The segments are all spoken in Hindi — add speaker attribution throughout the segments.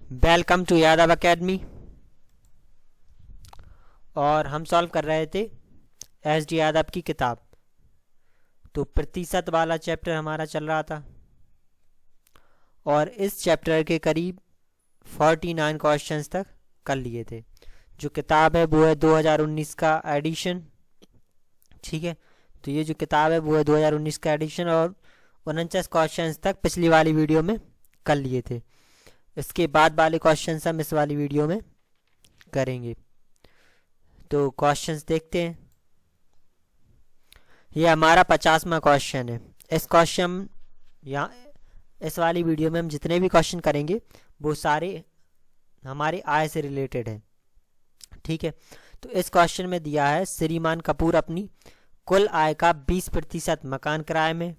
Speaker 1: Welcome to Yadav academy. और हम सॉल्व कर रहे थे एस डी यादव की किताब। तो प्रतिशत वाला चैप्टर हमारा चल रहा था और इस चैप्टर के करीब 49 क्वेश्चंस तक कर लिए थे। जो किताब है वो है 2019 का एडिशन। ठीक है, तो ये जो किताब है वो है 2019 का एडिशन और 49 क्वेश्चंस तक पिछली वाली वीडियो में कर लिए थे। इसके बाद वाले क्वेश्चंस हम इस वाली वीडियो में करेंगे। तो क्वेश्चंस देखते हैं। ये हमारा 50वां क्वेश्चन है। इस क्वेश्चन यहाँ इस वाली वीडियो में हम जितने भी क्वेश्चन करेंगे वो सारे हमारे आय से रिलेटेड हैं। ठीक है, तो इस क्वेश्चन में दिया है श्रीमान कपूर अपनी कुल आय का 20% मकान किराए में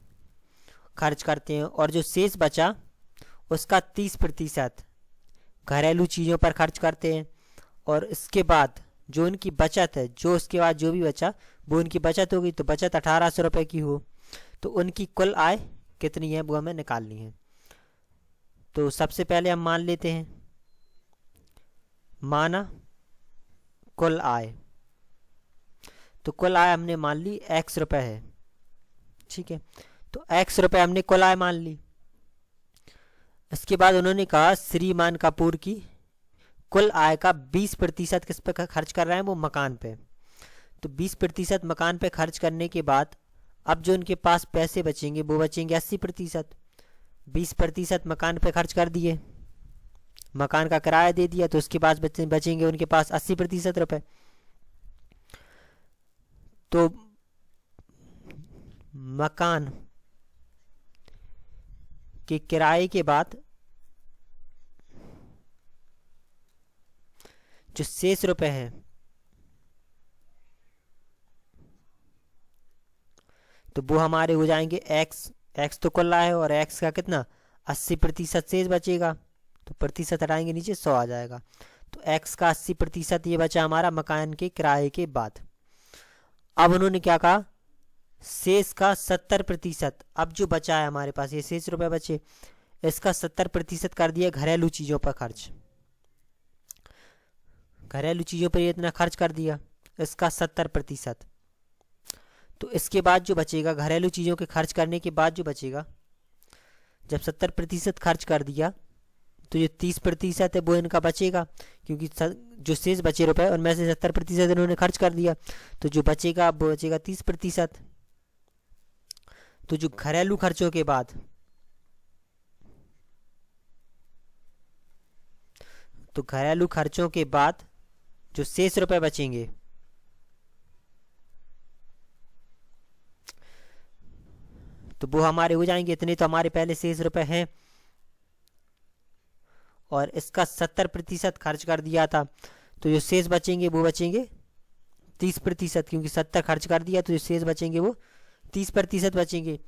Speaker 1: खर्च करते हैं और जो शेष बचा उसका 30% घरेलू चीज़ों पर खर्च करते हैं। और इसके बाद जो उनकी बचत है, जो उसके बाद जो भी बचा वो उनकी बचत होगी। तो बचत 1800 रुपये की हो तो उनकी कुल आय कितनी है वो हमें निकालनी है। तो सबसे पहले हम मान लेते हैं, माना कुल आय। तो कुल आय हमने मान ली x रुपये है। ठीक है, तो x रुपये हमने कुल आय मान ली। इसके बाद उन्होंने कहा श्रीमान कपूर की कुल आय का 20% किस पे खर्च कर रहे हैं, वो मकान पे। तो 20% मकान पे खर्च करने के बाद अब जो उनके पास पैसे बचेंगे वो बचेंगे 80%। 20% मकान पे खर्च कर दिए, मकान का किराया दे दिया, तो उसके पास बचेंगे उनके पास 80% रुपये। तो मकान के किराए के बाद जो शेष रुपए हैं तो वो हमारे हो जाएंगे x तो कुल आय है और x का कितना 80% शेष बचेगा। तो प्रतिशत हटाएंगे नीचे 100 आ जाएगा। तो x का 80% ये बचा हमारा मकान के किराए के बाद। अब उन्होंने क्या कहा, शेष का 70%। अब जो बचा है हमारे पास ये शेष रुपए बचे, इसका 70% कर दिया घरेलू चीज़ों पर खर्च। घरेलू चीज़ों पर ये इतना खर्च कर दिया, इसका 70%। तो इसके बाद जो बचेगा घरेलू चीज़ों के खर्च करने के बाद जो बचेगा, जब 70% खर्च कर दिया तो ये 30% है वो इनका बचेगा, क्योंकि जो शेष बचे रुपए उनमें से 70% इन्होंने खर्च कर दिया। तो जो बचेगा वो बचेगा 30%। तो जो घरेलू खर्चों के बाद जो शेष रुपए बचेंगे तो वो हमारे हो जाएंगे इतने। तो हमारे पहले शेष रुपए हैं और इसका 70% खर्च कर दिया था, तो जो शेष बचेंगे वो बचेंगे 30%, क्योंकि 70 खर्च कर दिया तो जो शेष बचेंगे वो 30% बचेंगे।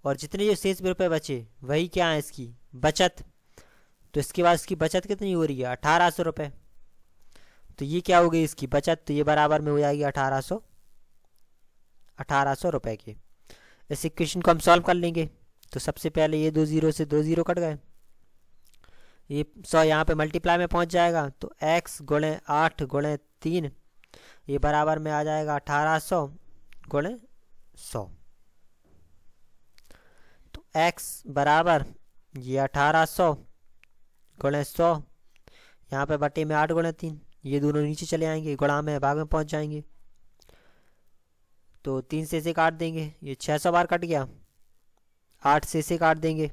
Speaker 1: और जितने जो शेष रुपए बचे वही क्या है, इसकी बचत। तो इसके बाद इसकी बचत कितनी हो रही है 1800 रुपये। तो ये क्या हो गई इसकी बचत, तो ये बराबर में हो जाएगी 1800 रुपये के। इस इक्वेशन को हम सॉल्व कर लेंगे। तो सबसे पहले ये 2 जीरो से 2 जीरो कट गए, ये 100 यहाँ पे मल्टीप्लाई में पहुँच जाएगा। तो x गुणे 8 गुणे 3 ये बराबर में आ जाएगा 1800 गुणे 100। तो x बराबर ये 1800 गुणे 100, यहाँ पे बटे में 8 गुणे 3, ये दोनों नीचे चले आएंगे, गुणा में भाग में पहुँच जाएंगे। तो 3 से काट देंगे, ये 600 बार कट गया। 8 से काट देंगे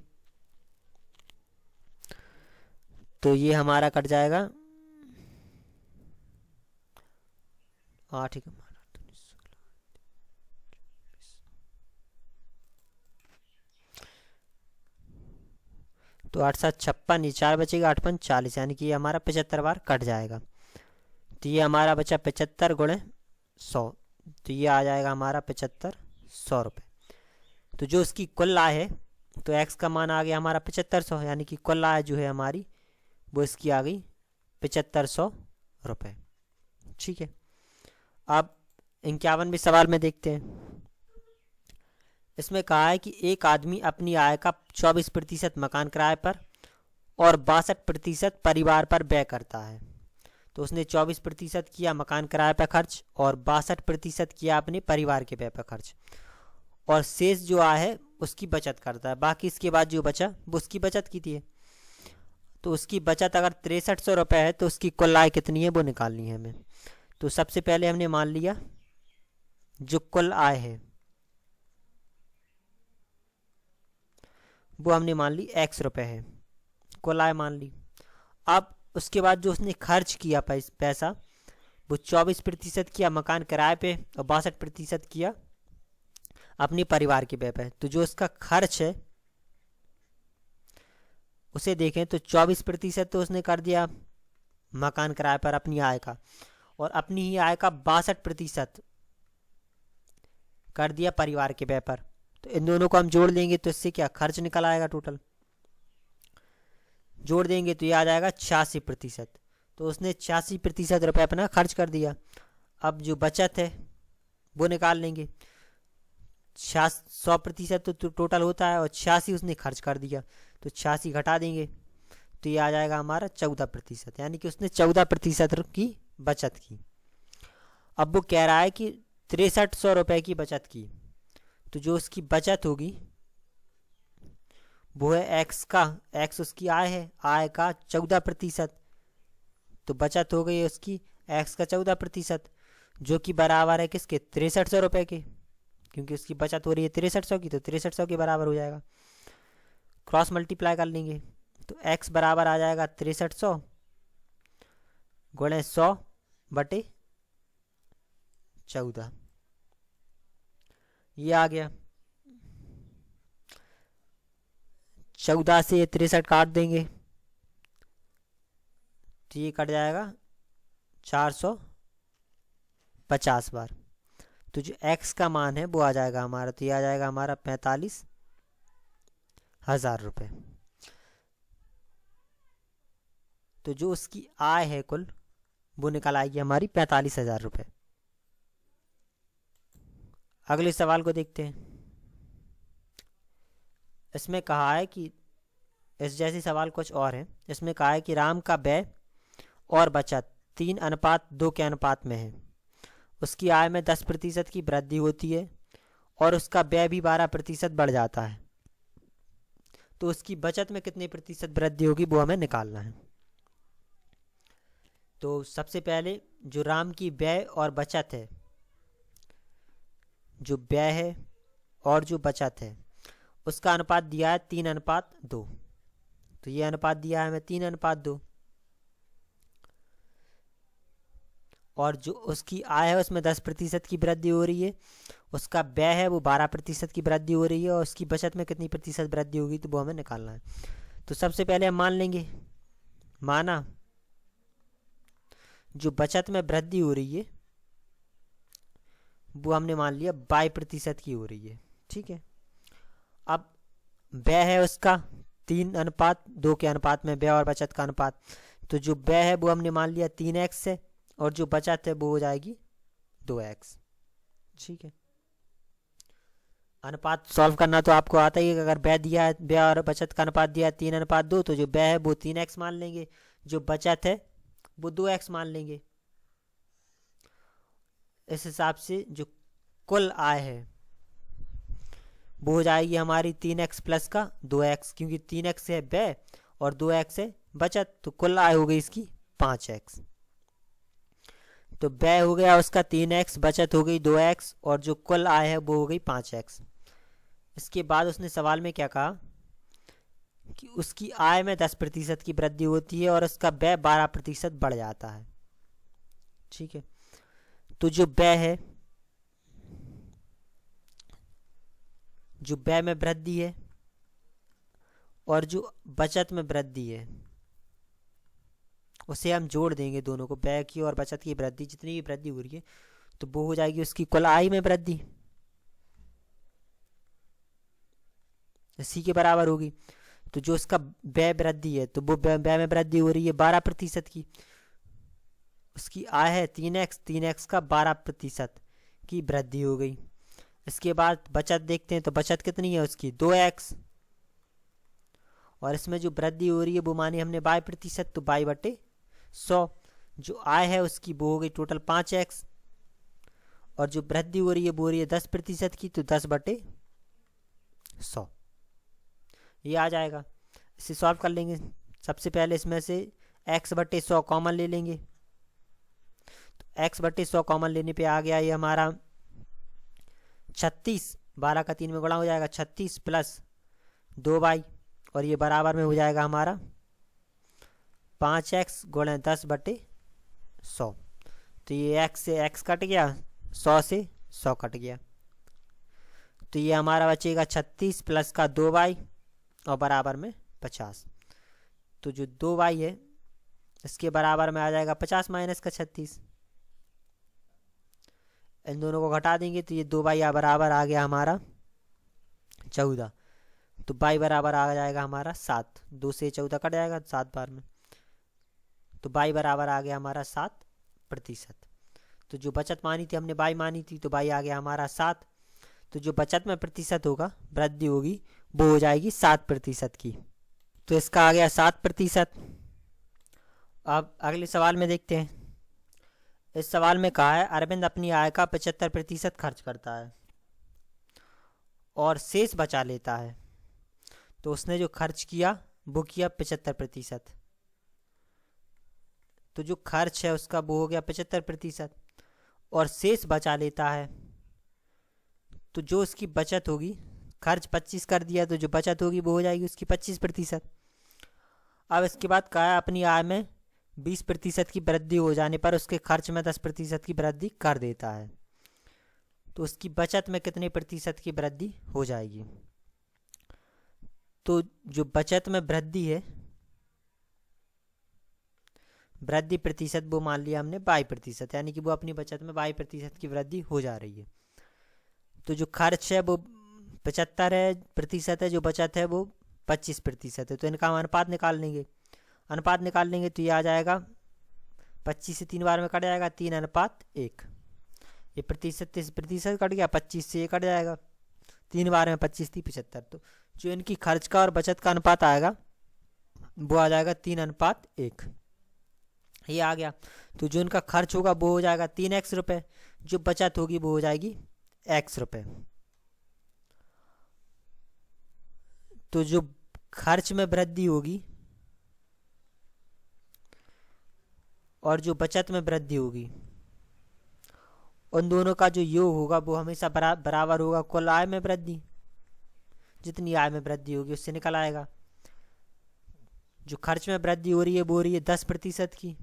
Speaker 1: तो ये हमारा कट जाएगा 8। तो 8 7 56, ये 4 बचेगा, 8 5 40, यानी कि ये हमारा 75 बार कट जाएगा। तो ये हमारा बचा 75 गुणे 100, तो ये आ जाएगा हमारा 7500 रुपये। तो जो इसकी कुल आय है, तो x का मान आ गया हमारा 7500, यानी कि कुल आय जो है हमारी वो इसकी आ गई 7500 रुपये। ठीक है, अब 51वें सवाल में देखते हैं। इसमें कहा है कि एक आदमी अपनी आय का 24% मकान किराए पर और 62% परिवार पर व्यय करता है। तो उसने 24% किया मकान किराए पर खर्च और 62% किया अपने परिवार के व्यय पर खर्च, और शेष जो आय है उसकी बचत करता है। बाकी इसके बाद जो बचा वो उसकी बचत की थी। तो उसकी बचत अगर 6300 रुपये है तो उसकी कुल आय कितनी है वो निकालनी है हमें। तो सबसे पहले हमने मान लिया जो कुल आय है वो हमने मान ली x रुपये है, कुल आय मान ली। अब उसके बाद जो उसने खर्च किया पैसा वो 24% किया मकान किराए पे और 62% किया अपने परिवार के व्यय पे। तो जो उसका खर्च है उसे देखें तो 24% तो उसने कर दिया मकान किराए पर अपनी आय का, और अपनी ही आय का 62% कर दिया परिवार के व्यय पर। तो इन दोनों को हम जोड़ देंगे तो इससे क्या खर्च निकल आएगा, टोटल जोड़ देंगे तो ये आ जाएगा 86%। तो उसने 86% रुपये अपना खर्च कर दिया। अब जो बचत है वो निकाल लेंगे। 100% तो टोटल होता है और 86 उसने खर्च कर दिया, तो 86 घटा देंगे तो ये आ जाएगा हमारा 14%, यानी कि उसने 14% की बचत की। अब वो कह रहा है कि 6300 रुपये की बचत की, तो जो उसकी बचत होगी वो है एक्स का, एक्स उसकी आय है, आय का 14%, तो बचत हो गई उसकी एक्स का 14%, जो कि बराबर है किसके 6300 रुपये के, क्योंकि उसकी बचत हो रही है 6300 की, तो 6300 के बराबर हो जाएगा। क्रॉस मल्टीप्लाई कर लेंगे तो x बराबर आ जाएगा 6300 गुणे 100/14, ये आ गया। 14 से 63 काट देंगे तो ये कट जाएगा 450 बार। तो जो x का मान है वो आ जाएगा हमारा, तो ये आ जाएगा हमारा 45,000 रुपये। तो जो उसकी आय है कुल वो निकल आएगी हमारी 45,000 रुपये। अगले सवाल को देखते हैं। इसमें कहा है कि इस जैसे सवाल कुछ और हैं। इसमें कहा है कि राम का व्यय और बचत 3:2 के अनुपात में है। उसकी आय में 10% की वृद्धि होती है और उसका व्यय भी 12% बढ़ जाता है। तो उसकी बचत में कितने प्रतिशत वृद्धि होगी वो हमें निकालना है। तो सबसे पहले जो राम की व्यय और बचत है, जो व्यय है और जो बचत है उसका अनुपात दिया है 3:2, तो ये अनुपात दिया है हमें 3:2, और जो उसकी आय है उसमें 10% की वृद्धि हो रही है, उसका व्यय है वो 12% की वृद्धि हो रही है, और उसकी बचत में कितनी प्रतिशत वृद्धि होगी तो वो हमें निकालना है। तो सबसे पहले हम मान लेंगे, माना जो बचत में वृद्धि हो रही है वो हमने मान लिया 22% की हो रही है, ठीक है। अब व्यय है उसका 3:2 के अनुपात में व्यय और बचत का अनुपात, तो जो व्यय है वो हमने मान लिया 3x है और जो बचत है वो हो जाएगी 2x, ठीक है। अनुपात सॉल्व करना तो आपको आता ही है। अगर व्यय दिया है, व्यय और बचत का अनुपात दिया है 3:2, तो जो व्यय है वो 3x मान लेंगे, जो बचत है वो 2x मान लेंगे। इस हिसाब से जो कुल आय है वो हो जाएगी हमारी 3x प्लस का 2x, क्योंकि 3x है व्यय और 2x है बचत, तो कुल आय हो गई इसकी 5x। तो व्यय हो गया उसका 3x, बचत हो गई 2x, और जो कुल आय है वो हो गई 5x। इसके बाद उसने सवाल में क्या कहा कि उसकी आय में 10% की वृद्धि होती है और उसका व्यय 12% बढ़ जाता है, ठीक है। तो जो व्यय है, जो व्यय में वृद्धि है और जो बचत में वृद्धि है उसे हम जोड़ देंगे, दोनों को, व्यय की और बचत की वृद्धि, जितनी भी वृद्धि हो रही है तो वो हो जाएगी उसकी कुल आय में वृद्धि, इसी के बराबर होगी। तो जो उसका व्यय वृद्धि है तो वो व्यय में वृद्धि हो रही है 12% की, उसकी आय है 3x, 3x का 12% की वृद्धि हो गई। इसके बाद बचत देखते हैं, तो बचत कितनी है उसकी 2x, और इसमें जो वृद्धि हो रही है वो मानी हमने 22%, तो 22/100। जो आय है उसकी वो हो गई टोटल 5x, और जो वृद्धि हो रही है वो हो रही है 10% की, तो 10/100 ये आ जाएगा। इसे सॉल्व कर लेंगे। सबसे पहले इसमें से x/100 कॉमन ले लेंगे, तो x/100 कॉमन लेने पे आ गया ये हमारा 36, 12 का 3 में गुणा हो जाएगा 36 प्लस 2y, और ये बराबर में हो जाएगा हमारा 5x गुणे 10/100। तो ये x से x कट गया, 100 से 100 कट गया, तो ये हमारा बचेगा 36 प्लस का 2y और बराबर में 50। तो जो 2y है इसके बराबर में आ जाएगा 50 माइनस का 36। इन दोनों को घटा देंगे तो ये 2y बराबर आ गया हमारा 14, तो y बराबर आ जाएगा हमारा 7। 2 से 14 कट जाएगा 7 बार में, तो y बराबर आ गया हमारा 7%। तो जो बचत मानी थी हमने y मानी थी, तो y आ गया हमारा 7। तो जो बचत में प्रतिशत होगा, वृद्धि होगी, वो हो जाएगी 7% की। तो इसका आ गया 7%। अब अगले सवाल में देखते हैं। इस सवाल में कहा है अरविंद अपनी आय का 75% खर्च करता है और शेष बचा लेता है। तो उसने जो खर्च किया वो किया 75%, तो जो खर्च है उसका वो हो गया 75%, और शेष बचा लेता है। तो जो उसकी बचत होगी, खर्च 25 कर दिया तो जो बचत होगी वो हो जाएगी उसकी 25%। अब इसके बाद कहा है अपनी आय में 20% की वृद्धि हो जाने पर उसके खर्च में 10% की वृद्धि कर देता है। तो उसकी बचत में कितने प्रतिशत की वृद्धि हो जाएगी? तो जो बचत में वृद्धि है, वृद्धि प्रतिशत वो मान लिया हमने 22%, यानी कि वो अपनी बचत में 22% की वृद्धि हो जा रही है। तो जो खर्च है वो 75% है, जो बचत है वो 25% है। तो इनका हम अनुपात निकाल लेंगे। अनुपात निकाल लेंगे तो ये आ जाएगा 25 से 3 बार में कट जाएगा 3:1। ये प्रतिशत से प्रतिशत कट गया, 25 से ये कट जाएगा, 3 बार में 25 थी 75। तो जो इनकी खर्च का और बचत का अनुपात आएगा वो आ जाएगा 3:1, ये आ गया। तो जो इनका खर्च होगा वो हो जाएगा 3x रुपये, जो बचत होगी वो हो जाएगी x रुपये। तो जो खर्च में वृद्धि होगी और जो बचत में वृद्धि होगी, उन दोनों का जो योग होगा वो हमेशा बराबर होगा कुल आय में वृद्धि। जितनी आय में वृद्धि होगी उससे निकल आएगा। जो खर्च में वृद्धि हो रही है वो हो रही है 10% की।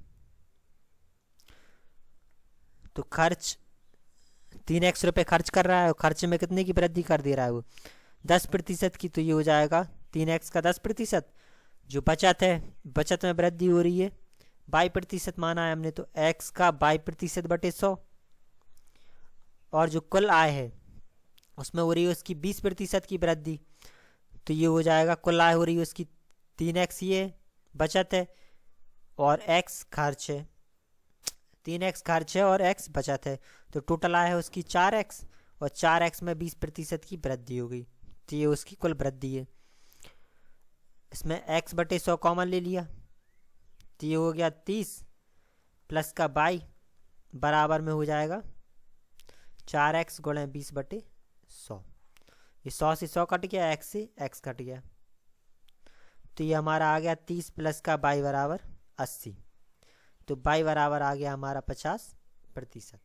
Speaker 1: तो खर्च 3x रुपये खर्च कर रहा है और खर्च में कितने की वृद्धि कर दे रहा है वो 10% की। तो ये हो जाएगा 3x का 10%। जो बचत है, बचत में वृद्धि हो रही है 22% माना है हमने, तो x का 22%/100। और जो कुल आय है उसमें हो रही है उसकी 20% की वृद्धि, तो ये हो जाएगा कुल आय हो रही है उसकी 3x ये बचत है और x खर्च है। 3x खर्च है और x बचत है, तो टोटल आय है उसकी 4x, और 4x में 20% की वृद्धि हो गई, तो ये उसकी कुल वृद्धि है। इसमें x/100 कॉमन ले लिया, तो ये हो गया 30 प्लस का y बराबर में हो जाएगा 4x गुणे 20/100। ये 100 से 100 कट गया, x से x कट गया, तो ये हमारा आ गया 30 प्लस का y बराबर 80। तो y बराबर आ गया हमारा 50%।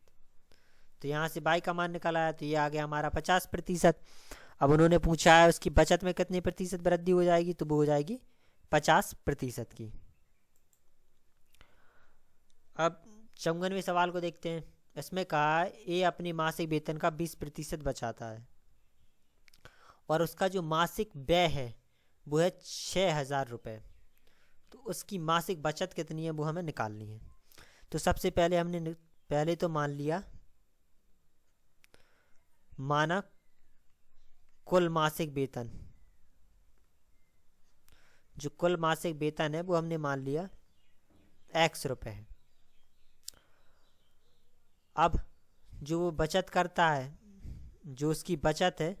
Speaker 1: तो यहाँ से y का मान निकल आया, तो ये आ गया हमारा 50%। अब उन्होंने पूछा है उसकी बचत में कितने प्रतिशत वृद्धि हो जाएगी, तो वो हो जाएगी 50% की। अब 54वें सवाल को देखते हैं। इसमें कहा है ए अपनी मासिक वेतन का 20% बचाता है और उसका जो मासिक व्यय है वो है 6000 रुपये। तो उसकी मासिक बचत कितनी है वो हमें निकालनी है। तो सबसे पहले हमने पहले तो मान लिया, माना कुल मासिक वेतन, जो कुल मासिक वेतन है वो हमने मान लिया x रुपये है। अब जो वो बचत करता है, जो उसकी बचत है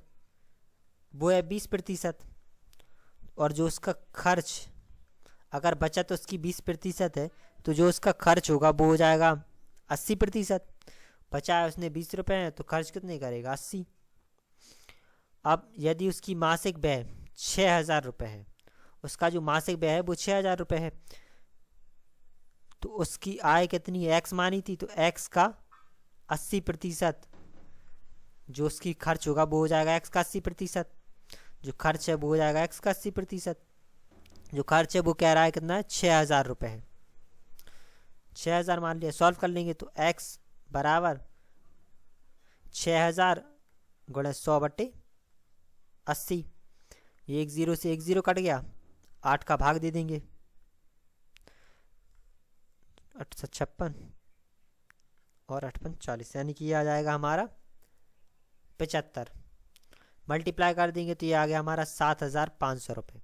Speaker 1: वो है 20%। और जो उसका खर्च, अगर बचत उसकी 20% है तो जो उसका खर्च होगा वो हो जाएगा 80%। बचाया उसने 20 रुपये हैं तो खर्च कितने करेगा, 80। अब यदि उसकी मासिक व्यय 6,000 रुपये है, उसका जो मासिक व्यय है वो 6,000 रुपये है, तो उसकी आय कितनी, एक्स मानी थी, तो एक्स का 80%, जो उसकी खर्च होगा वो हो जाएगा एक्स का 80%, जो खर्च है वो हो जाएगा एक्स का 80%। जो खर्च है वो कह रहा है कितना है, 6,000 रुपये है। 6,000 मान लिया, सॉल्व कर लेंगे तो एक्स बराबर 6,000 गुणे 100/80। ये 1 0 से 1 0 कट गया, 8 का भाग दे देंगे, 8 56 और 8 40, यानी कि ये आ जाएगा हमारा 75। मल्टीप्लाई कर देंगे तो ये आ गया हमारा 7,500 रुपये।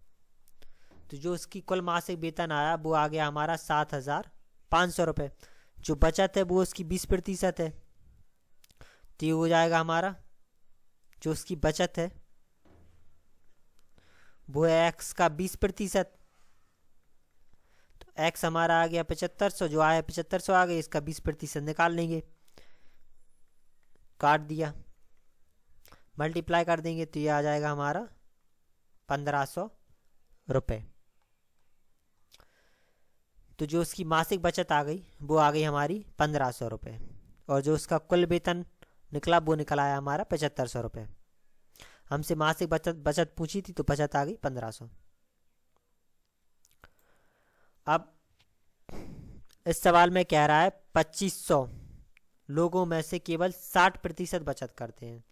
Speaker 1: तो जो उसकी कुल मासिक वेतन आया वो आ गया हमारा 7,500 रुपये। जो बचत है वो उसकी 20% है, तो ये हो जाएगा हमारा, जो उसकी बचत है वो है एक्स का 20%। तो एक्स हमारा आ गया 7500, जो आया 7500 आ गया, इसका 20% निकाल लेंगे, काट दिया, मल्टीप्लाई कर देंगे तो ये आ जाएगा हमारा 1,500 रुपये। तो जो उसकी मासिक बचत आ गई वो आ गई हमारी 1,500 रुपये, और जो उसका कुल वेतन निकला वो निकला आया हमारा 7,500 रुपये। हमसे मासिक बचत पूछी थी तो बचत आ गई 1,500। अब इस सवाल में कह रहा है 2,500 लोगों में से केवल 60% बचत करते हैं।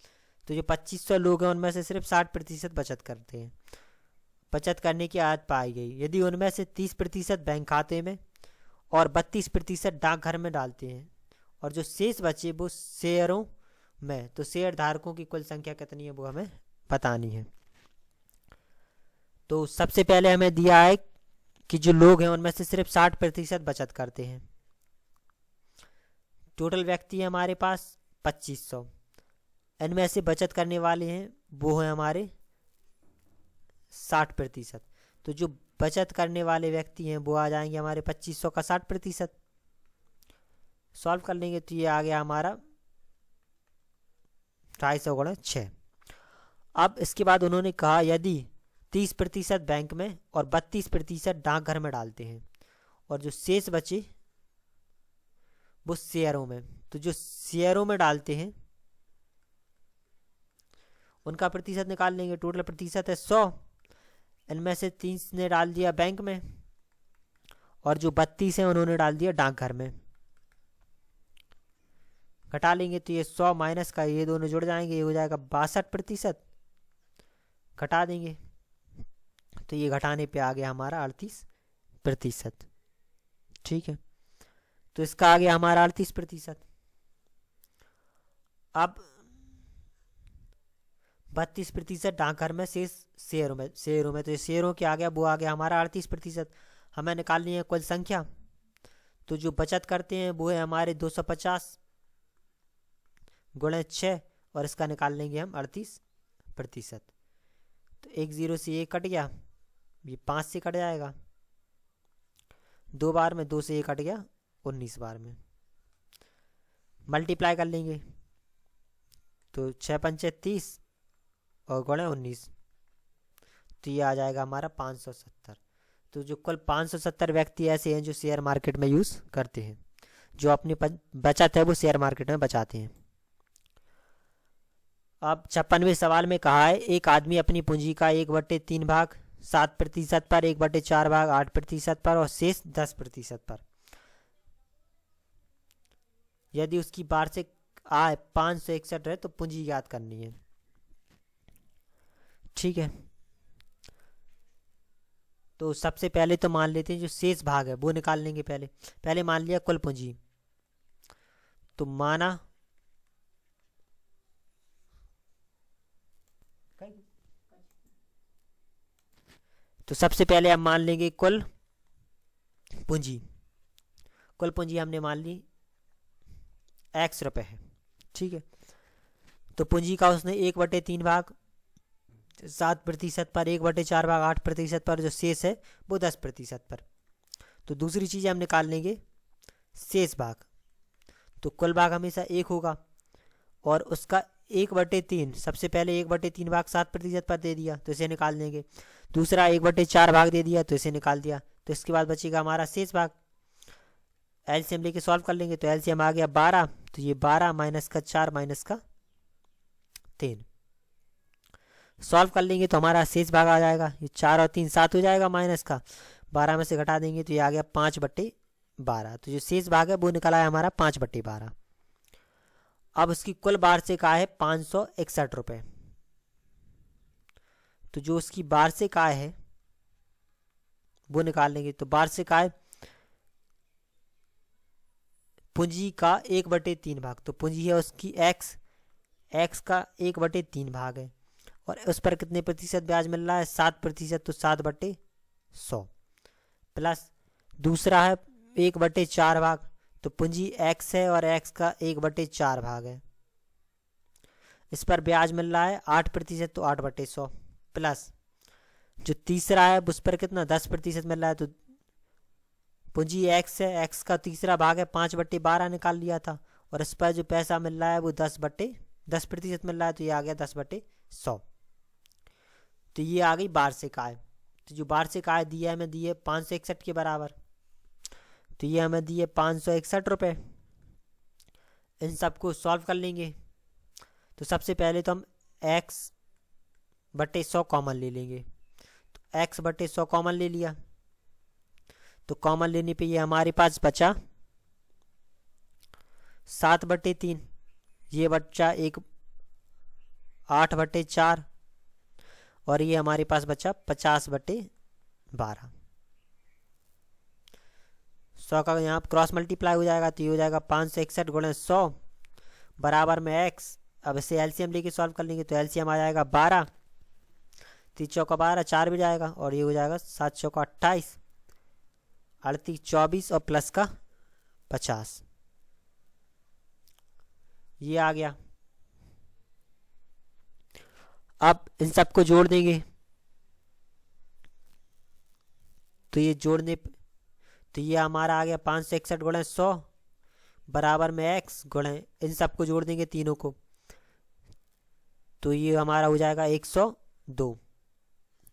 Speaker 1: तो जो 2,500 लोग हैं उनमें से सिर्फ 60% बचत करते हैं। बचत करने की आदत पाई गई। यदि उनमें से 30% बैंक खाते में और 32% डाकघर में डालते हैं, और जो शेष बचे वो शेयरों में, तो शेयर धारकों की कुल संख्या कितनी है वो हमें बतानी है। तो सबसे पहले हमें दिया है कि जो लोग हैं उनमें से सिर्फ 60% बचत करते हैं। टोटल व्यक्ति है हमारे पास 2,500, इनमें से बचत करने वाले हैं वो हैं हमारे 60%। तो जो बचत करने वाले व्यक्ति हैं वो आ जाएंगे हमारे 2,500 का 60%। सॉल्व कर लेंगे तो ये आ गया हमारा 250 गुणा 6। अब इसके बाद उन्होंने कहा यदि 30% बैंक में और 32% डाकघर में डालते हैं, और जो शेष बचे वो शेयरों में, तो जो शेयरों में डालते हैं उनका प्रतिशत निकाल लेंगे। टोटल प्रतिशत है 100, इनमें से 30 ने डाल दिया बैंक में, और जो 32 हैं उन्होंने डाल दिया डाकघर में। घटा लेंगे तो ये 100 माइनस का ये दोनों जुड़ जाएंगे, ये हो जाएगा 62%। घटा देंगे तो ये घटाने पे आ गया हमारा 38%। ठीक है, तो इसका आ गया हमारा 38%। अब 32% डाकघर में, शेष शेयरों में तो शेयरों के आ गया वो आ गया हमारा 38%। हमें निकालनी है कुल संख्या, तो जो बचत करते हैं वो है हमारे 250 गुणे 6, और इसका निकाल लेंगे हम 38%। तो 1 0 से 1 कट गया, ये 5 से कट जाएगा, 2 बार में 2 से 1 कट गया, 19 बार में मल्टीप्लाई कर लेंगे तो 6 पंचे 30 और गुणे 19, तो ये आ जाएगा हमारा 570। तो जो कुल 570 व्यक्ति ऐसे हैं जो शेयर मार्केट में यूज़ करते हैं, जो अपनी बचत है वो शेयर मार्केट में बचाते हैं। अब 56वें सवाल में कहा है एक आदमी अपनी पूंजी का 1/3 भाग 7% पर, 1/4 भाग 8% पर और शेष 10% पर, यदि उसकी वार्षिक आय 561 है तो पूंजी ज्ञात करनी है। ठीक है, तो सबसे पहले तो मान लेते हैं जो शेष भाग है वो निकाल लेंगे। पहले मान लिया कुल पूंजी, तो माना तो सबसे पहले हम मान लेंगे कुल पूंजी। कुल पूंजी हमने मान ली x रुपए है। ठीक है, तो पूंजी का उसने 1/3 भाग 7% पर 1/4 भाग 8% पर जो शेष है वो 10% पर। तो दूसरी चीज़ हम निकाल लेंगे शेष भाग। तो कुल भाग हमेशा 1 होगा और उसका 1/3, सबसे पहले 1/3 भाग 7% पर दे दिया तो इसे निकाल देंगे। दूसरा 1/4 भाग दे दिया तो इसे निकाल दिया। तो इसके बाद बचेगा हमारा शेष भाग। एलसीएम लेके सॉल्व कर लेंगे तो एलसीएम आ गया 12। तो ये 12 माइनस का 4 माइनस का 3 सॉल्व कर लेंगे तो हमारा शेष भाग आ जाएगा। ये 4 और 3 7 हो जाएगा, माइनस का 12 में से घटा देंगे तो ये आ गया 5/12। तो जो शेष भाग है वो निकला है हमारा 5/12। अब उसकी कुल वार्षिक आय है 561 रुपये। तो जो उसकी वार्षिक आय है वो निकाल लेंगे। तो वार्षिक आय पूंजी का 1/3 भाग, तो पूंजी है उसकी एक्स का 1/3 भाग है और उस पर कितने प्रतिशत ब्याज मिल रहा है 7%। तो 7/100 प्लस दूसरा है 1/4 भाग, तो पूंजी एक्स है और एक्स का 1/4 भाग है। इस पर ब्याज मिल रहा है 8%, तो 8/100 प्लस जो तीसरा है उस पर कितना 10% मिल रहा है। तो पूंजी एक्स है, एक्स का तीसरा भाग है 5/12 निकाल लिया था और इस पर जो पैसा मिल रहा है वो 10% मिल रहा है। तो ये आ गया 10/100। तो ये आ गई वार्षिक आय। तो जो वार्षिक आय दी है हमें दी है 561 के बराबर। तो ये हमें दी है 561 रुपये। इन सबको सॉल्व कर लेंगे। तो सबसे पहले तो हम x/100 कॉमन ले लेंगे। तो x/100 कॉमन ले लिया। तो कॉमन लेने पे ये हमारे पास बचा 7/3, ये बचा 8/4 और ये हमारे पास बचा 50/12। 100 का यहाँ क्रॉस मल्टीप्लाई हो जाएगा तो ये हो जाएगा 561 गुणे 100 बराबर में x। अब इसे एलसीएम लेके सॉल्व कर लेंगे तो एलसीएम आ जाएगा 12, 3 चौका 12, 4 भी जाएगा और ये हो जाएगा 7 चौका 28, 38 24 और प्लस का 50, ये आ गया। अब इन सबको जोड़ देंगे तो ये जोड़ने तो ये हमारा आ गया 561 गुणे 100 बराबर में x गुणे इन सबको जोड़ देंगे तीनों को तो ये हमारा हो जाएगा 102।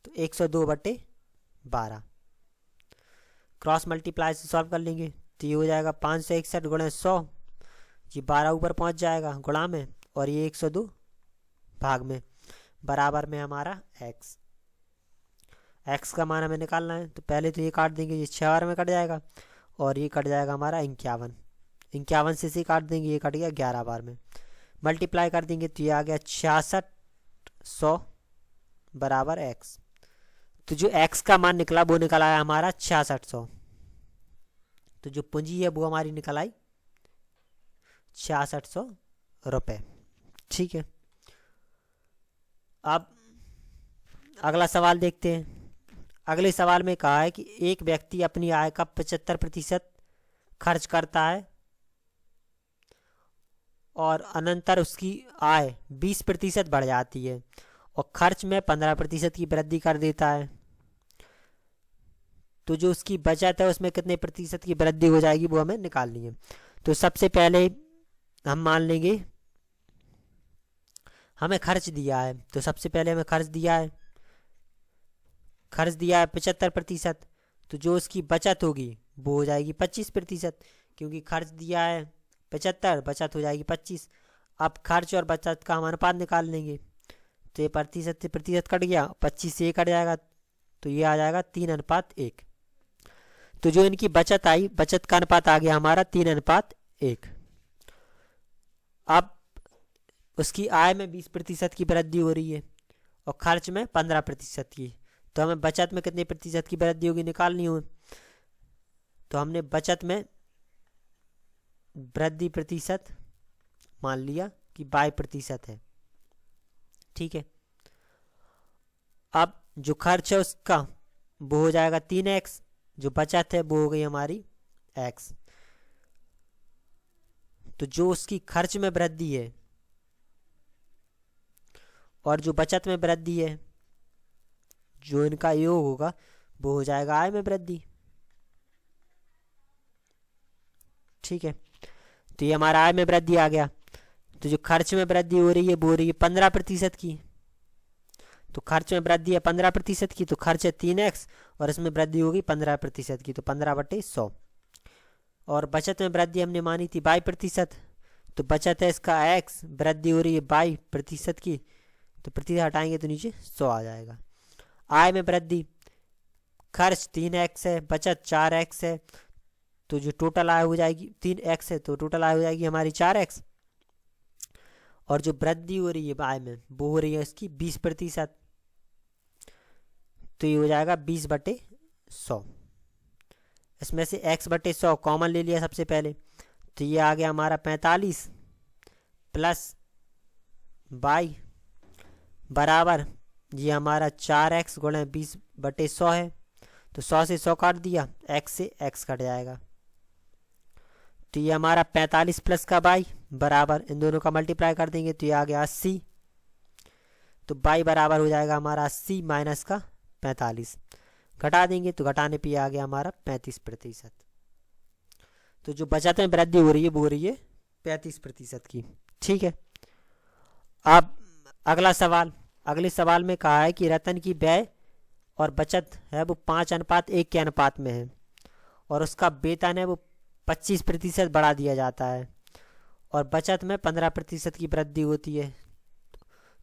Speaker 1: तो 102/12 क्रॉस मल्टीप्लाई से सॉल्व कर लेंगे तो ये हो जाएगा 561 गुणे 100, ये 12 ऊपर पहुंच जाएगा गुणा में और ये 102 भाग में बराबर में हमारा x का मान हमें निकालना है। तो पहले तो ये काट देंगे, ये 6 बार में कट जाएगा और ये कट जाएगा हमारा 51 से काट देंगे, ये कट गया 11 बार में। मल्टीप्लाई कर देंगे तो ये आ गया 6600 बराबर x। तो जो x का मान निकला वो निकला है हमारा 6600। तो जो पूंजी है वो हमारी निकल आई 6600 रुपये। ठीक है, अब अगला सवाल देखते हैं। अगले सवाल में कहा है कि एक व्यक्ति अपनी आय का 75% खर्च करता है और अनंतर उसकी आय 20% बढ़ जाती है और खर्च में 15% की वृद्धि कर देता है। तो जो उसकी बचत है उसमें कितने प्रतिशत की वृद्धि हो जाएगी वो हमें निकालनी है। तो सबसे पहले हम मान लेंगे हमें खर्च दिया है, तो सबसे पहले हमें खर्च दिया है 75%। तो जो उसकी बचत होगी वो हो जाएगी 25%, क्योंकि खर्च दिया है 75, बचत हो जाएगी 25। अब खर्च और बचत का हम अनुपात निकाल लेंगे तो ये प्रतिशत से प्रतिशत कट गया, 25 से 1 कट जाएगा तो ये आ जाएगा 3:1। तो जो इनकी बचत आई, बचत का अनुपात आ गया हमारा 3:1। अब उसकी आय में 20% की वृद्धि हो रही है और खर्च में 15% की, तो हमें बचत में कितने प्रतिशत की वृद्धि होगी निकालनी हो। तो हमने बचत में वृद्धि प्रतिशत मान लिया कि 22% है। ठीक है, अब जो खर्च है उसका वो हो जाएगा 3x, जो बचत है वो हो गई हमारी x। तो जो उसकी खर्च में वृद्धि है और जो बचत में वृद्धि है जो इनका योग होगा वो हो जाएगा आय में वृद्धि। ठीक है, तो ये हमारा आय में वृद्धि आ गया। तो जो खर्च में वृद्धि हो रही है वो हो रही है 15% की। तो खर्च में वृद्धि है 15% की, तो खर्च है 3x और इसमें वृद्धि होगी 15% की, तो 15/100। और बचत में वृद्धि हमने मानी थी 22%, तो बचत है इसका x, वृद्धि हो रही है 22% की, तो प्रतिशत हटाएंगे तो नीचे 100 आ जाएगा। आय में वृद्धि, खर्च 3x है, बचत 4x है, तो जो टोटल आय हो जाएगी 3x है, तो टोटल आय हो जाएगी हमारी 4x। और जो वृद्धि हो रही है आय में वो हो रही है इसकी 20%, तो ये हो जाएगा 20/100। इसमें से x/100 कॉमन ले लिया सबसे पहले, तो ये आ गया हमारा 45 प्लस y बराबर ये हमारा 4x गुणे 20/100 है, तो 100 से 100 काट दिया, x से x कट जाएगा, तो ये हमारा 45 प्लस का y बराबर इन दोनों का मल्टीप्लाई कर देंगे तो ये आ गया 80, तो y बराबर हो जाएगा हमारा 80 माइनस का 45, घटा देंगे तो घटाने पे आ गया हमारा 35%। तो जो बचत में वृद्धि हो रही है वो हो रही है 35% की। ठीक है, अब अगला सवाल, अगले सवाल में कहा है कि रतन की व्यय और बचत है वो 5:1 के अनुपात में है और उसका वेतन है वो 25% बढ़ा दिया जाता है और बचत में 15% की वृद्धि होती है,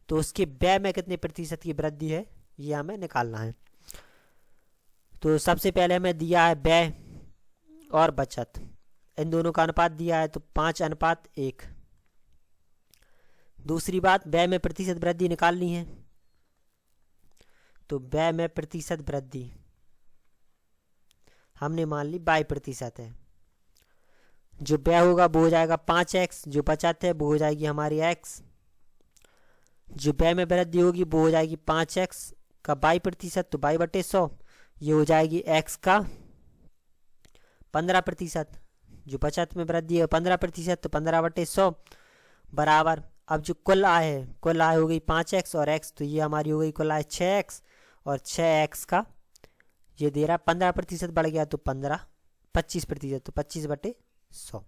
Speaker 1: तो उसके व्यय में कितने प्रतिशत की वृद्धि है ये हमें निकालना है। तो सबसे पहले हमें दिया है व्यय और बचत, इन दोनों का अनुपात दिया है तो 5:1। दूसरी बात, व्यय में प्रतिशत वृद्धि निकालनी है, तो व्यय में प्रतिशत वृद्धि हमने मान ली 22% है। जो व्यय होगा वो हो जाएगा 5x, जो बचत है वो हो जाएगी हमारी x, जो व्यय में वृद्धि होगी वो हो जाएगी 5x का 22%, तो 22/100 ये हो जाएगी x का 15%, जो बचत में वृद्धि है 15%, तो 15/100 बराबर, अब जो कुल आय है, कुल आय हो गई 5x और x, तो ये हमारी हो गई कुल आय 6x और 6x का ये दे रहा 15% बढ़ गया तो 25%, तो 25/100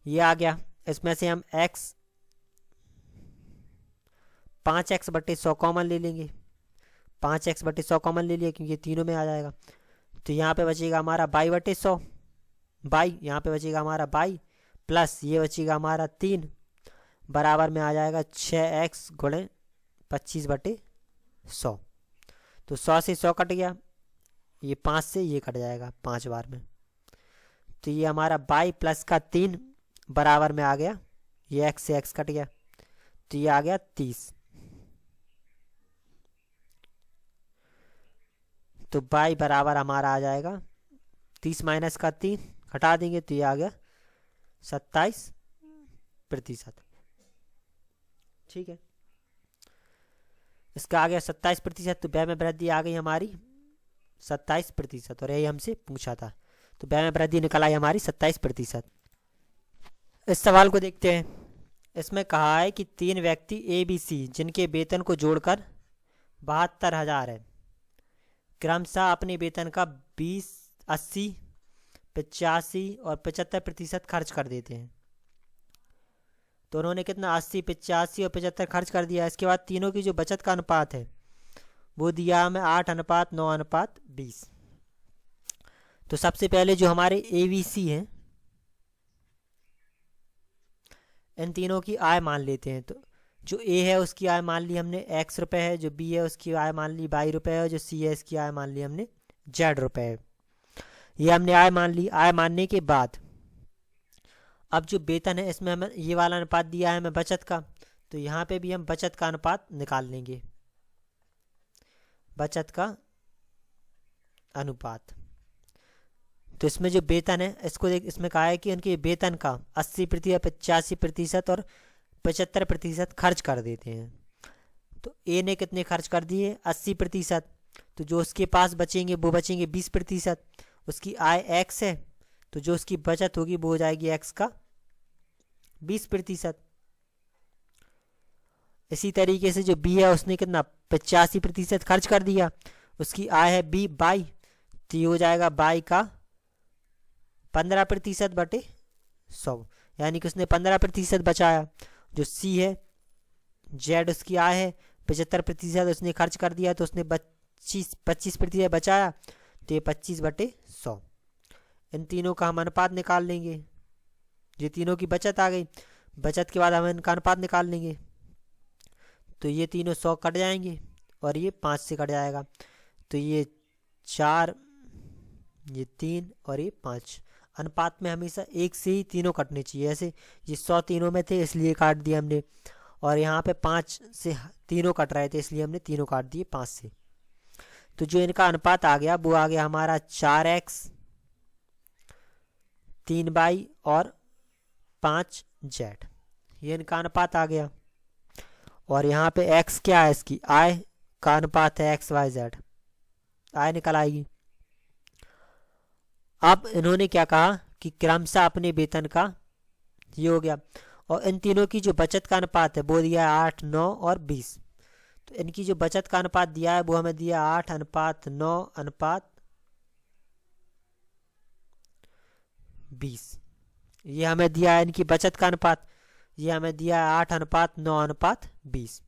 Speaker 1: ये आ गया। इसमें से हम x 5x/100 कॉमन ले लेंगे, 5x/100 कॉमन ले लिया क्योंकि ये तीनों में आ जाएगा, तो यहाँ पे बचेगा हमारा y/100, यहाँ पे बचेगा हमारा y प्लस ये बचेगा हमारा 3 बराबर में आ जाएगा 6x गुणे 25/100, तो 100 से 100 कट गया, ये 5 से ये कट जाएगा 5 बार में, तो ये हमारा y प्लस का 3 बराबर में आ गया, ये x से x कट गया, तो ये आ गया 30, तो y बराबर हमारा आ जाएगा 30 माइनस का 3 घटा देंगे तो ये आ गया 27%। ठीक है, इसका आ गया 27%, तो व्यय में वृद्धि आ गई हमारी 27%, और यही हमसे पूछा था, तो व्यय में वृद्धि निकल आई हमारी 27%। इस सवाल को देखते हैं। इसमें कहा है कि 3 व्यक्ति ABC जिनके वेतन को जोड़कर 72,000 है, क्रमशः अपने वेतन का 20, 80, 85 और 75% खर्च कर देते हैं। तो उन्होंने कितना 80, 85 और 75 खर्च कर दिया। इसके बाद तीनों की जो बचत का अनुपात है वो दिया हमें 8:9:20। तो सबसे पहले जो हमारे ABC हैं इन तीनों की आय मान लेते हैं। तो जो A है उसकी आय मान ली हमने x रुपये है, जो B है उसकी आय मान ली y रुपये है, और जो C है इसकी आय मान ली हमने z रुपये है। ये हमने आय मान ली। आय मानने के बाद अब जो वेतन है इसमें हमें ये वाला अनुपात दिया है हमें बचत का, तो यहाँ पे भी हम बचत का अनुपात निकाल लेंगे, बचत का अनुपात। तो इसमें जो वेतन है इसको देख, इसमें कहा है कि उनके वेतन का 80%, 85% और 75% खर्च कर देते हैं। तो ए ने कितने खर्च कर दिए 80%, तो जो उसके पास बचेंगे वो बचेंगे 20%। उसकी आय x है, तो जो उसकी बचत होगी वो हो जाएगी x का 20%। इसी तरीके से जो बी है उसने कितना 85% खर्च कर दिया, उसकी आय है बी बाई, तो ये हो जाएगा बाई का 15% बटे 100, यानी कि उसने 15% बचाया। जो सी है जेड उसकी आय है 75% उसने खर्च कर दिया, तो उसने 25% बचाया, तो ये 25/100। इन तीनों का हम अनुपात निकाल लेंगे। ये तीनों की बचत आ गई, बचत के बाद हम इनका अनुपात निकाल लेंगे। तो ये तीनों 100 कट जाएंगे और ये 5 से कट जाएगा, तो ये 4, ये 3 और ये 5। अनुपात में हमेशा एक से ही तीनों कटने चाहिए। ऐसे ये 100 तीनों में थे इसलिए काट दिया हमने, और यहाँ पे 5 से तीनों कट रहे थे इसलिए हमने तीनों काट दिए 5 से। तो जो इनका अनुपात आ गया वो आ गया हमारा 4x 3y और 5z, ये इनका अनुपात आ गया। और यहाँ पे x क्या है, इसकी आय का अनुपात है XYZ, आय निकल आएगी। अब इन्होंने क्या कहा कि क्रमशः अपने वेतन का ये हो गया, और इन तीनों की जो बचत का अनुपात है वो दिया है 8, 9 और 20। तो इनकी जो बचत का अनुपात दिया है वो हमें दिया 8:9:20, ये हमें दिया है इनकी बचत का अनुपात, ये हमें दिया है 8:9:20।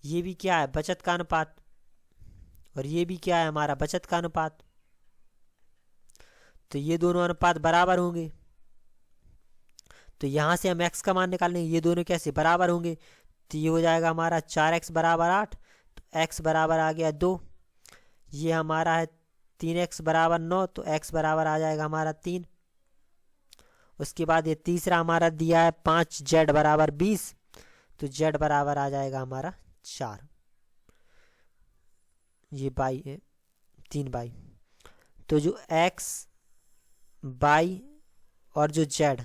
Speaker 1: ये भी क्या है, बचत का अनुपात, और ये भी क्या है, हमारा बचत का अनुपात। तो ये दोनों अनुपात बराबर होंगे, तो यहाँ से हम x का मान निकाल लेंगे, ये दोनों कैसे बराबर होंगे, तो ये हो जाएगा हमारा 4x बराबर 8, तो x बराबर आ गया 2, ये हमारा है 3x बराबर 9, तो x बराबर आ जाएगा हमारा 3। उसके बाद ये तीसरा हमारा दिया है 5z बराबर 20, तो z बराबर आ जाएगा हमारा 4, ये बाई है 3/। तो जो x बाई और जो z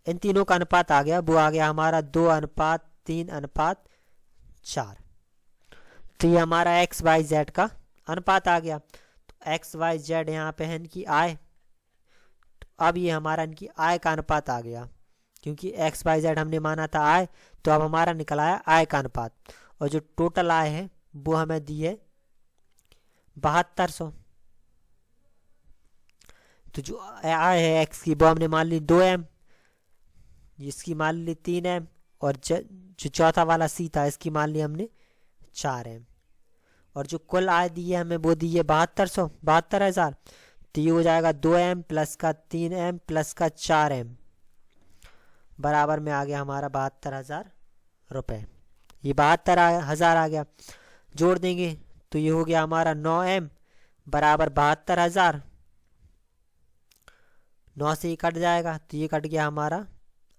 Speaker 1: इन तीनों का अनुपात आ गया वो आ गया हमारा 2:3:4। तो ये हमारा XYZ का अनुपात आ गया। तो XYZ यहाँ पे है इनकी आय, तो अब ये हमारा इनकी आय का अनुपात आ गया, क्योंकि XYZ हमने माना था आय, तो अब हमारा निकल आया आय का अनुपात। और जो टोटल आय है वो हमें दी है 7200। तो जो आय है x की वो हमने मान ली 2m, इसकी मान ली 3m, और जो चौथा वाला सी था इसकी मान ली हमने 4m। और जो कुल आय दी है हमें वो दी है 72,000। तो ये हो जाएगा 2m प्लस का 3m प्लस का 4m बराबर में आ गया हमारा 72,000 रुपये। ये 72,000 आ गया, जोड़ देंगे तो ये हो गया हमारा 9m बराबर 72,000, 9 से ये कट जाएगा तो ये कट गया हमारा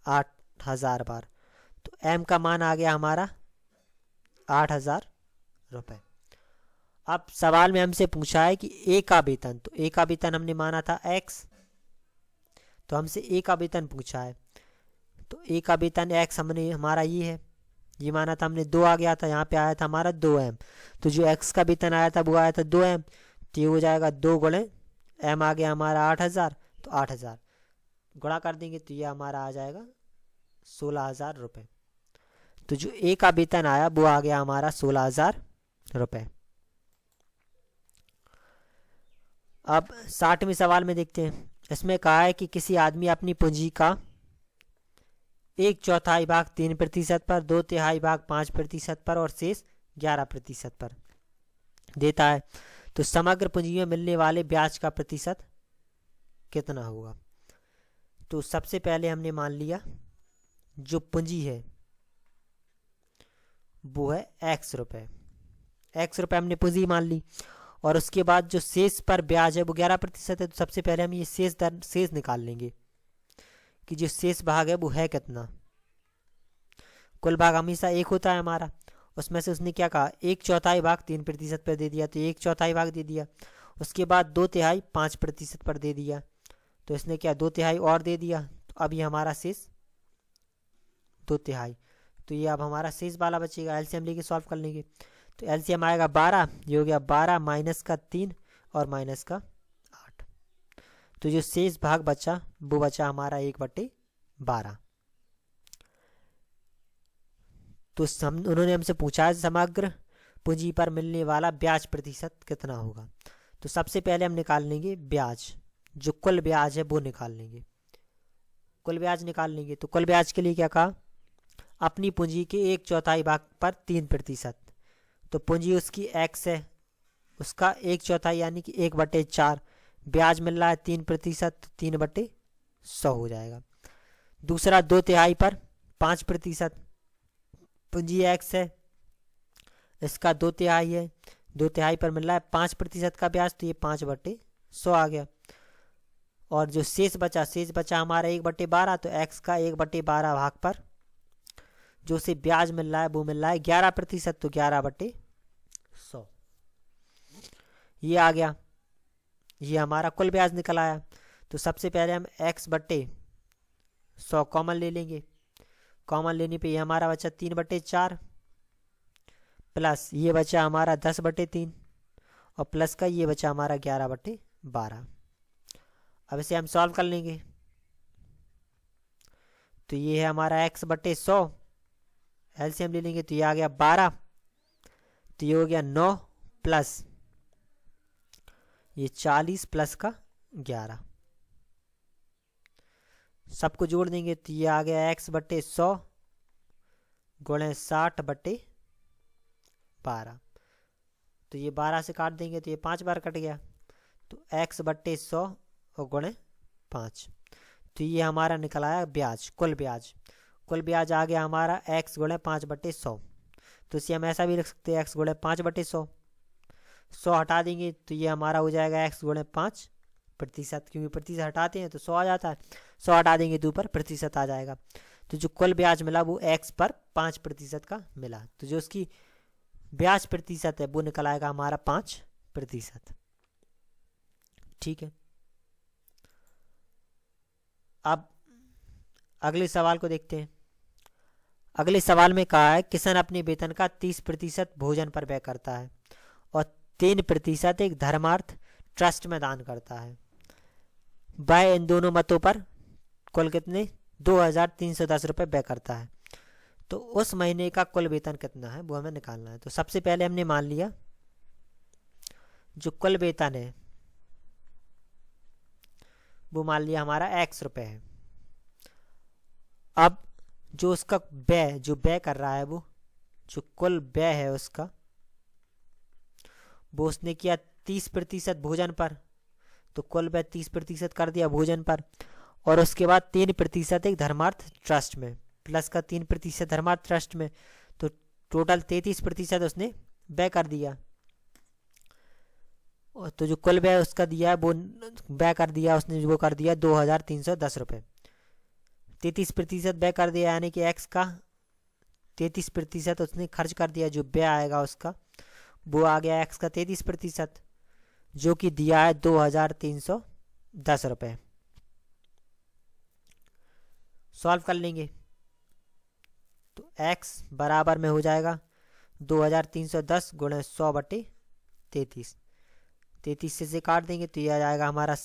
Speaker 1: 8,000 बार, तो m का मान आ गया हमारा 8,000 रुपये। अब सवाल में हमसे पूछा है कि ए का वेतन, तो ए का वेतन हमने माना था x, तो हमसे ए का वेतन पूछा है, तो ए का वेतन x हमने हमारा ये माना था हमने 2 आ गया था, यहाँ पे आया था हमारा 2m। तो जो x का वेतन आया था वो आया था 2m, तो ये हो जाएगा 2 गुणे m आ गया हमारा 8,000, तो 8,000 गुणा कर देंगे तो ये हमारा आ जाएगा 16,000 रुपये। तो जो ए का वेतन आया वो आ गया हमारा 16,000 रुपये। अब 60वें सवाल में देखते हैं। इसमें कहा है कि किसी आदमी अपनी पूंजी का 1/4 भाग 3% पर, 2/3 भाग 5% पर और शेष 11% पर देता है, तो समग्र पूंजी में मिलने वाले ब्याज का प्रतिशत कितना होगा। तो सबसे पहले हमने मान लिया जो पूंजी है वो है x रुपये, हमने पूंजी मान ली, और उसके बाद जो शेष पर ब्याज है वो 11% है। तो सबसे पहले हम ये शेष निकाल लेंगे कि जो शेष भाग है वो है कितना। कुल भाग हमेशा 1 होता है हमारा, उसमें से उसने क्या कहा 1/4 भाग 3% पर दे दिया, तो 1/4 भाग दे दिया। उसके बाद 2/3 5% पर दे दिया, तो इसने क्या 2/3 और दे दिया, तो अब ये हमारा शेष 2/3, तो ये अब हमारा शेष वाला बचेगा। एलसीएम लेके सॉल्व कर लेंगे, तो एलसीएम आएगा 12, ये हो गया 12 माइनस का 3 और माइनस का 8, तो जो शेष भाग बचा वो बचा हमारा 1/12। तो उन्होंने हमसे पूछा है समग्र पूंजी पर मिलने वाला ब्याज प्रतिशत कितना होगा। तो सबसे पहले हम निकाल लेंगे ब्याज, जो कुल ब्याज है वो निकाल लेंगे, कुल ब्याज निकाल लेंगे। तो कुल ब्याज के लिए क्या कहा, अपनी पूंजी के 1/4 भाग पर 3%। तो पूंजी उसकी एक्स है, उसका 1/4 यानी कि 1/4 ब्याज मिल रहा है 3%, 3/100 हो जाएगा। दूसरा 2/3 पर 5%, पूंजी एक्स है, इसका 2/3 है, 2/3 पर मिल रहा है 5% का ब्याज, तो ये 5/100 आ गया। और जो शेष बचा हमारा 1/12, तो एक्स का 1/12 भाग पर जो से ब्याज मिल रहा है वो मिल रहा है 11%, तो 11/100 ये आ गया। ये हमारा कुल ब्याज निकल आया। तो सबसे पहले हम x/100 कॉमन ले लेंगे। कॉमन लेने पे ये हमारा बचा 3/4 प्लस ये बचा हमारा 10/3 और प्लस का ये बचा हमारा 11/12। अब इसे हम सॉल्व कर लेंगे। तो ये है हमारा x/100, एलसीएम ले लेंगे तो ये आ गया 12, तो ये हो गया 9 प्लस ये 40 प्लस का 11, सबको जोड़ देंगे तो ये आ गया x/100 गुणे 60/12। तो ये 12 से काट देंगे तो ये 5 बार कट गया, तो x/100 और गुणे 5। तो ये हमारा निकल आया ब्याज, कुल ब्याज। कुल ब्याज आ गया हमारा x गुणे 5/100। तो इसे हम ऐसा भी लिख सकते हैं x गुणे 5/100। 100 हटा देंगे तो ये हमारा हो जाएगा x गुणे 5%, क्योंकि प्रतिशत हटाते हैं तो 100 आ जाता है। 100 हटा देंगे तो ऊपर प्रतिशत आ जाएगा। तो जो कुल ब्याज मिला वो x पर 5% का मिला। तो जो उसकी ब्याज प्रतिशत है वो निकल आएगा हमारा 5%। ठीक है, अब अगले सवाल को देखते हैं। अगले सवाल में कहा है किसान अपने वेतन का 30% भोजन पर व्यय करता है और 3% एक धर्मार्थ ट्रस्ट में दान करता है। वह इन दोनों मतों पर कुल कितने 2310 रुपये व्यय करता है। तो उस महीने का कुल वेतन कितना है वो हमें निकालना है। तो सबसे पहले हमने मान लिया जो कुल वेतन है वो मान लिया हमारा x रुपये है। अब जो उसका व्यय जो व्यय कर रहा है वो जो कुल व्यय है उसका वो उसने किया 30% भोजन पर, तो कुल व्यय 30% कर दिया भोजन पर। और उसके बाद 3% एक धर्मार्थ ट्रस्ट में, प्लस का 3% धर्मार्थ ट्रस्ट में, तो टोटल 33% उसने व्यय कर दिया। और तो जो कुल व्यय उसका दिया है वो व्यय कर दिया उसने, वो कर दिया 2310 रुपये। 33% व्यय कर दिया यानी कि x का 33% उसने खर्च कर दिया। जो व्यय आएगा उसका वो आ गया x का 33%, जो कि दिया है 2310 रुपये। सॉल्व कर लेंगे तो x बराबर में हो जाएगा 2310 गुणे 100/33। 33 से काट देंगे तो ये आ जाएगा हमारा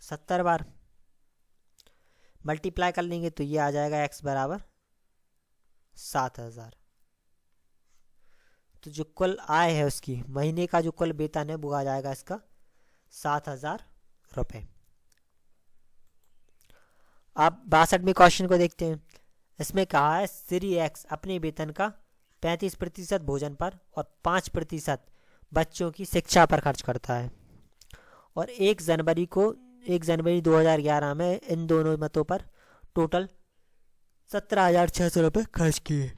Speaker 1: 70 बार। मल्टीप्लाई कर लेंगे तो ये आ जाएगा x बराबर 7000। तो जो कुल आय है उसकी महीने का जो कुल वेतन है वो आ जाएगा इसका 7000 रुपये। अब 62वें क्वेश्चन को देखते हैं। इसमें कहा है श्री x अपने वेतन का 35% भोजन पर और 5% बच्चों की शिक्षा पर खर्च करता है और 1 जनवरी 2011 में इन दोनों मतों पर टोटल 17,600 रुपये खर्च किए।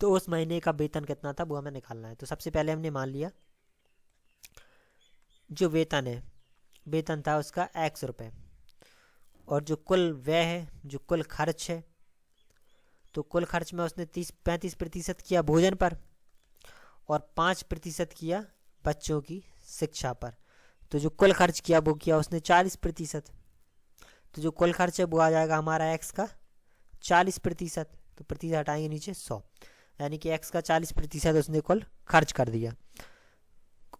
Speaker 1: तो उस महीने का वेतन कितना था वो हमें निकालना है। तो सबसे पहले हमने मान लिया जो वेतन है, वेतन था उसका x रुपये, और जो कुल व्यय है जो कुल खर्च है, तो कुल खर्च में उसने 35% किया भोजन पर और 5% किया बच्चों की शिक्षा पर। तो जो कुल खर्च किया वो किया उसने 40%। तो जो कुल खर्च है वो आ जाएगा हमारा x का 40%। तो प्रतिशत हटाएंगे नीचे 100, यानी कि x का 40% उसने कुल खर्च कर दिया।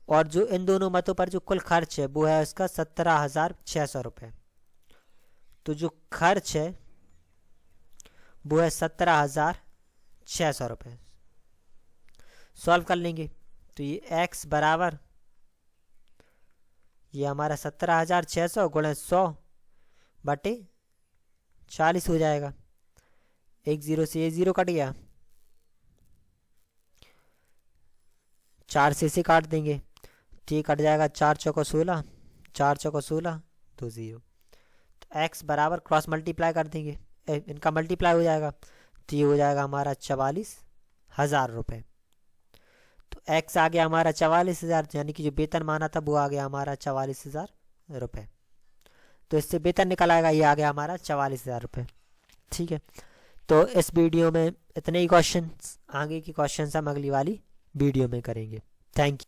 Speaker 1: और जो इन दोनों मतों पर जो कुल खर्च है वो है उसका 17,600 रुपये। तो जो खर्च है वो है 17,600 रुपये। सॉल्व कर लेंगे तो ये x बराबर, ये हमारा 17,600 गुणा 100 बटे 40 हो जाएगा। एक जीरो से ये जीरो कट गया, 4 से इसे काट देंगे तो ये कट जाएगा, 4 चौको 16, 4 चौको 16, 2 जीरो। तो x बराबर क्रॉस मल्टीप्लाई कर देंगे, इनका मल्टीप्लाई हो जाएगा तो ये हो जाएगा हमारा 44,000 रुपये। तो x आ गया हमारा 44,000, यानी कि जो वेतन माना था वो आ गया हमारा 44,000 रुपये। तो इससे वेतन निकल आएगा, ये आ गया हमारा 44,000 रुपये। ठीक है, तो इस वीडियो में इतने ही क्वेश्चन, आगे की क्वेश्चन हम अगली वाली वीडियो में करेंगे। Thank you.